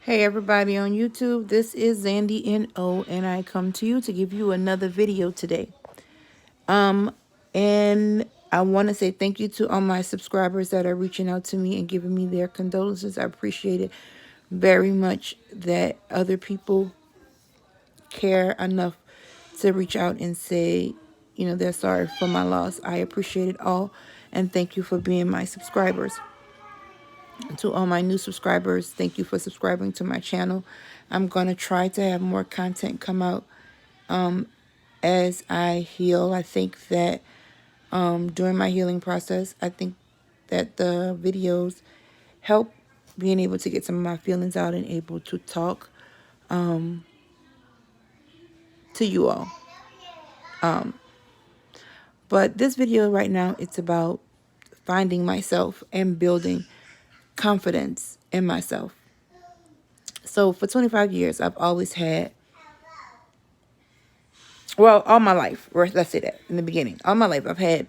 Hey everybody on YouTube, this is Zandy N.O. and I come to you to give you another video today. And I want to say thank you to all my subscribers that are reaching out to me and giving me their condolences. I appreciate it very much that other people care enough to reach out and say, they're sorry for my loss. I appreciate it all and thank you for being my subscribers. To all my new subscribers, thank you for subscribing to my channel. I'm going to try to have more content come out as I heal. I think that during my healing process, I think that the videos help being able to get some of my feelings out and able to talk to you all. But this video right now, it's about finding myself and building confidence in myself. So for 25 years, I've always had, well, all my life, or let's say that in the beginning, all my life, I've had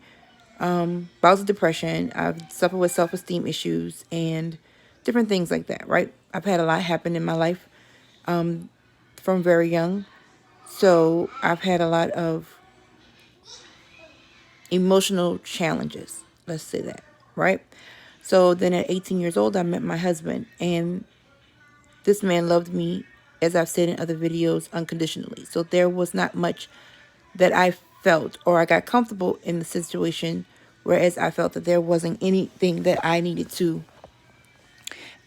bouts of depression. I've suffered with self-esteem issues and different things like that, right? I've had a lot happen in my life from very young. So I've had a lot of emotional challenges, let's say that, right? So then at 18 years old, I met my husband, and this man loved me, as I've said in other videos, unconditionally. So there was not much that I felt, or I got comfortable in the situation, whereas I felt that there wasn't anything that I needed to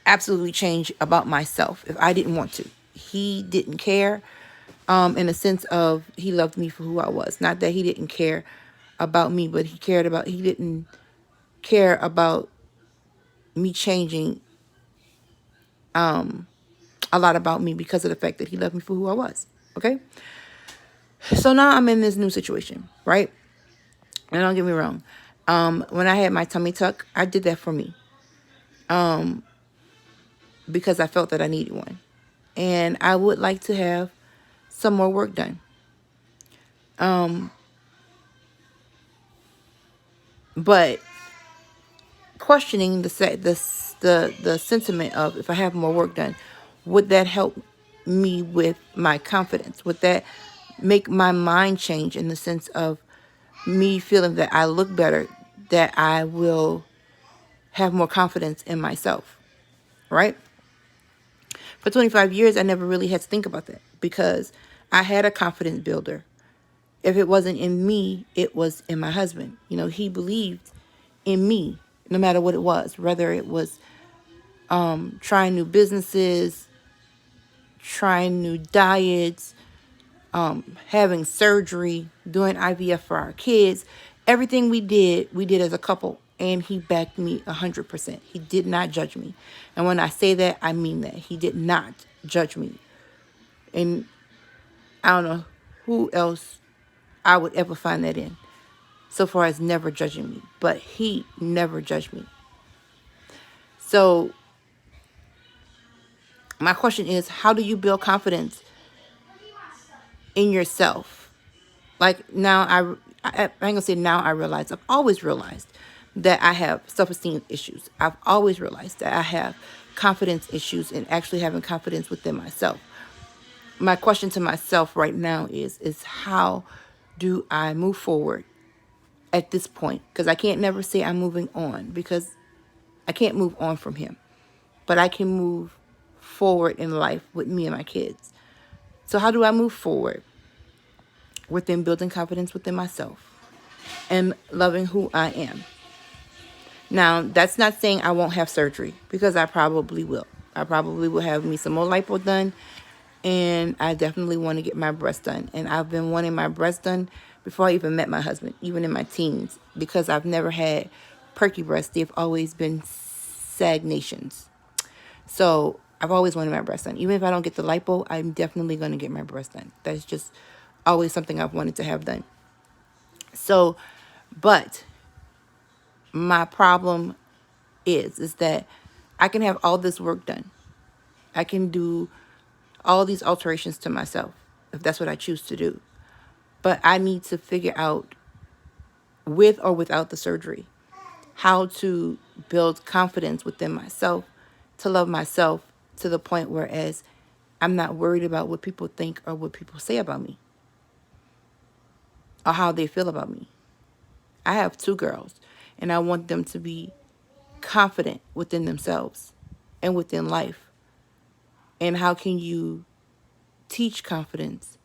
absolutely change about myself if I didn't want to. He didn't care, in the sense of he loved me for who I was. Not that he didn't care about me, but he didn't care about me changing a lot about me because of the fact that he loved me for who I was. Okay? So now I'm in this new situation, right? And don't get me wrong. When I had my tummy tuck, I did that for me because I felt that I needed one. And I would like to have some more work done. But questioning the sentiment of, if I have more work done, would that help me with my confidence? Would that make my mind change in the sense of me feeling that I look better, that I will have more confidence in myself, right? For 25 years, I never really had to think about that because I had a confidence builder. If it wasn't in me, it was in my husband. He believed in me no matter what it was, whether it was trying new businesses, trying new diets, having surgery, doing IVF for our kids. Everything we did as a couple, and he backed me 100%. He did not judge me. And when I say that, I mean that. He did not judge me. And I don't know who else I would ever find that in, so far as never judging me. But he never judged me. So my question is, how do you build confidence in yourself? Like now, I ain't gonna say now I realize, I've always realized that I have self-esteem issues. I've always realized that I have confidence issues and actually having confidence within myself. My question to myself right now is how do I move forward at this point? Because I can't never say I'm moving on, because I can't move on from him. But I can move forward in life with me and my kids. So how do I move forward within building confidence within myself and loving who I am? Now, that's not saying I won't have surgery, because I probably will. I probably will have me some more lipo done, and I definitely want to get my breast done. And I've been wanting my breast done before I even met my husband, even in my teens, because I've never had perky breasts. They've always been stagnations. So I've always wanted my breast done. Even if I don't get the lipo, I'm definitely going to get my breast done. That's just always something I've wanted to have done. So, but my problem is that I can have all this work done. I can do all these alterations to myself if that's what I choose to do. But I need to figure out, with or without the surgery, how to build confidence within myself, to love myself, to the point whereas I'm not worried about what people think or what people say about me or how they feel about me. I have 2 girls, and I want them to be confident within themselves and within life. And how can you teach confidence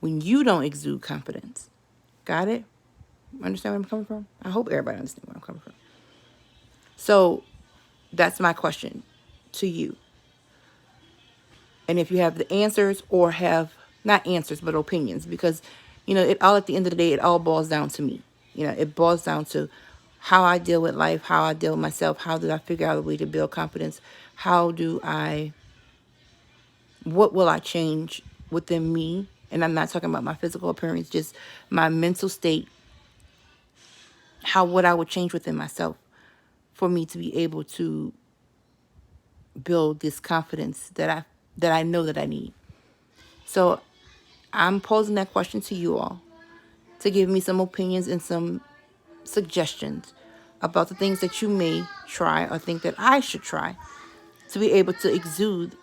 when you don't exude confidence? Got it? Understand where I'm coming from? I hope everybody understands where I'm coming from. So that's my question to you. And if you have the answers or have not answers but opinions, because it all, at the end of the day, it all boils down to me. It boils down to how I deal with life, how I deal with myself, how do I figure out a way to build confidence, what will I change within me? And I'm not talking about my physical appearance, just my mental state, what I would change within myself for me to be able to build this confidence that I know that I need. So I'm posing that question to you all to give me some opinions and some suggestions about the things that you may try or think that I should try to be able to exude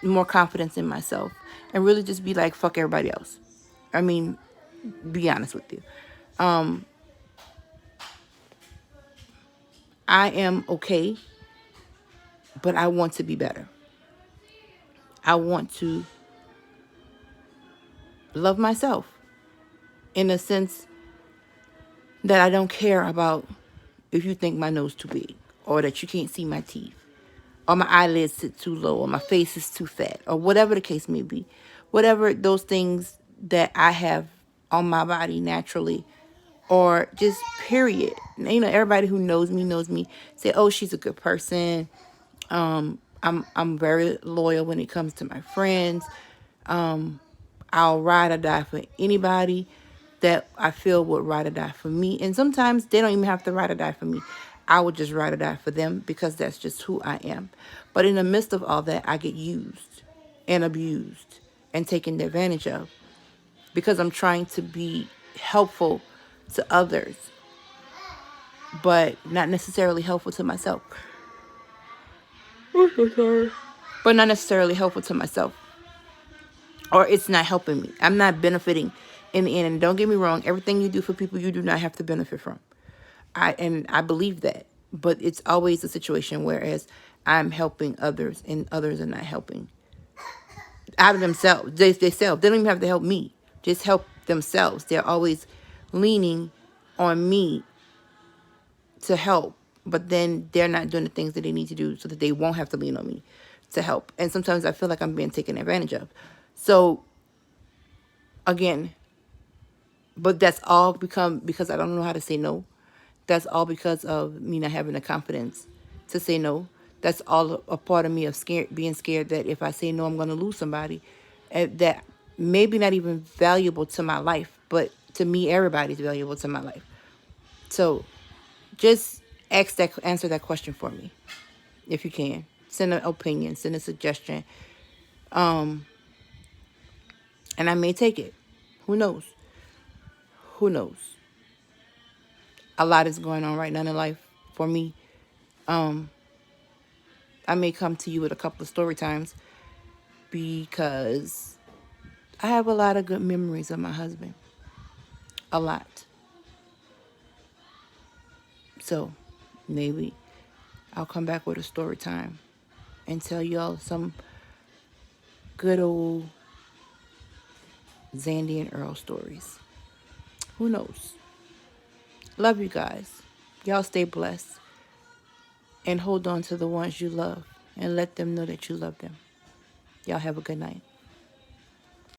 more confidence in myself and really just be like, fuck everybody else. I mean, be honest with you. I am okay, but I want to be better. I want to love myself in a sense that I don't care about if you think my nose too big or that you can't see my teeth or my eyelids sit too low or my face is too fat or whatever the case may be. Whatever those things that I have on my body naturally or just period. Everybody who knows me say, oh, she's a good person. I'm very loyal when it comes to my friends. I'll ride or die for anybody that I feel would ride or die for me. And sometimes they don't even have to ride or die for me. I would just ride or die for them because that's just who I am. But in the midst of all that, I get used and abused and taken advantage of because I'm trying to be helpful to others, but not necessarily helpful to myself. I'm so sorry. But not necessarily helpful to myself. Or it's not helping me. I'm not benefiting in the end. And don't get me wrong, everything you do for people, you do not have to benefit from. I believe that. But it's always a situation whereas I'm helping others and others are not helping. Out of themselves. They don't even have to help me. Just help themselves. They're always leaning on me to help. But then they're not doing the things that they need to do so that they won't have to lean on me to help. And sometimes I feel like I'm being taken advantage of. So, again, but that's all because I don't know how to say no. That's all because of me not having the confidence to say no. That's all a part of me of being scared that if I say no, I'm going to lose somebody that maybe not even valuable to my life, but to me, everybody's valuable to my life. So just answer that question for me if you can. Send an opinion, send a suggestion. And I may take it. Who knows? Who knows? A lot is going on right now in life for me. I may come to you with a couple of story times because I have a lot of good memories of my husband. A lot. So maybe I'll come back with a story time and tell y'all some good old Zandy and Earl stories. Who knows? Love you guys. Y'all stay blessed. And hold on to the ones you love and let them know that you love them. Y'all have a good night.